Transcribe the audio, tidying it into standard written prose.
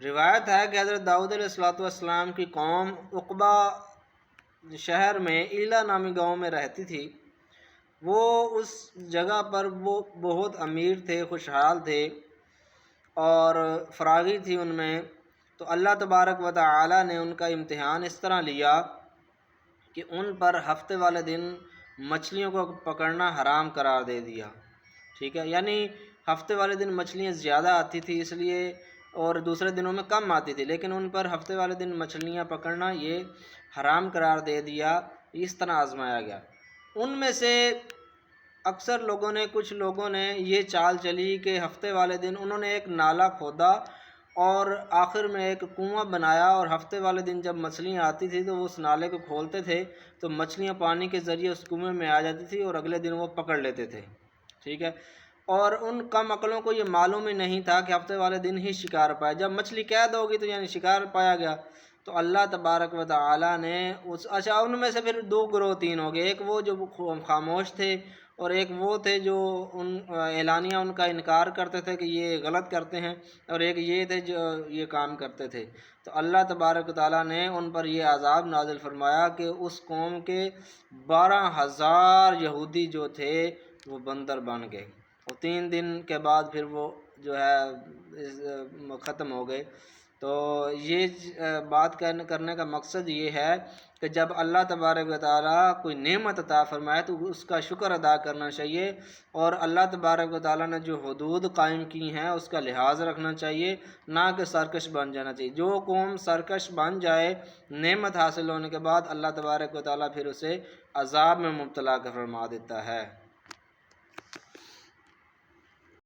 روایت ہے کہ حضرت داؤد علیہ السلام کی قوم عقبہ شہر میں ایلا نامی گاؤں میں رہتی تھی۔ وہ اس جگہ پر وہ بہت امیر تھے، خوشحال تھے اور فراغی تھی ان میں۔ تو اللہ تبارک و تعالی نے ان کا امتحان اس طرح لیا کہ ان پر ہفتے والے دن مچھلیوں کو پکڑنا حرام قرار دے دیا، ٹھیک ہے، یعنی ہفتے والے دن مچھلیاں زیادہ آتی تھی اس لیے، اور دوسرے دنوں میں کم آتی تھی، لیکن ان پر ہفتے والے دن مچھلیاں پکڑنا یہ حرام قرار دے دیا۔ اس طرح آزمایا گیا۔ ان میں سے اکثر لوگوں نے، کچھ لوگوں نے یہ چال چلی کہ ہفتے والے دن انہوں نے ایک نالا کھودا اور آخر میں ایک کنواں بنایا، اور ہفتے والے دن جب مچھلیاں آتی تھی تو وہ اس نالے کو کھولتے تھے تو مچھلیاں پانی کے ذریعے اس کنویں میں آ جاتی تھی اور اگلے دن وہ پکڑ لیتے تھے، ٹھیک ہے۔ اور ان کم عقلوں کو یہ معلوم ہی نہیں تھا کہ ہفتے والے دن ہی شکار پائے، جب مچھلی قید ہوگی تو یعنی شکار پایا گیا۔ تو اللہ تبارک و تعالی نے ان میں سے پھر دو گروہ تین ہو گئے، ایک وہ جو خاموش تھے، اور ایک وہ تھے جو اعلانیہ ان کا انکار کرتے تھے کہ یہ غلط کرتے ہیں، اور ایک یہ تھے جو یہ کام کرتے تھے۔ تو اللہ تبارک و تعالیٰ نے ان پر یہ عذاب نازل فرمایا کہ اس قوم کے 12,000 یہودی جو تھے وہ بندر بن گئے، اور 3 دن کے بعد پھر وہ جو ہے ختم ہو گئے۔ تو یہ بات کرنے کا مقصد یہ ہے کہ جب اللہ تبارک و تعالیٰ کوئی نعمت عطا فرمائے تو اس کا شکر ادا کرنا چاہیے، اور اللہ تبارک و تعالیٰ نے جو حدود قائم کی ہیں اس کا لحاظ رکھنا چاہیے، نہ کہ سرکش بن جانا چاہیے۔ جو قوم سرکش بن جائے نعمت حاصل ہونے کے بعد، اللہ تبارک و تعالیٰ پھر اسے عذاب میں مبتلا فرما دیتا ہے۔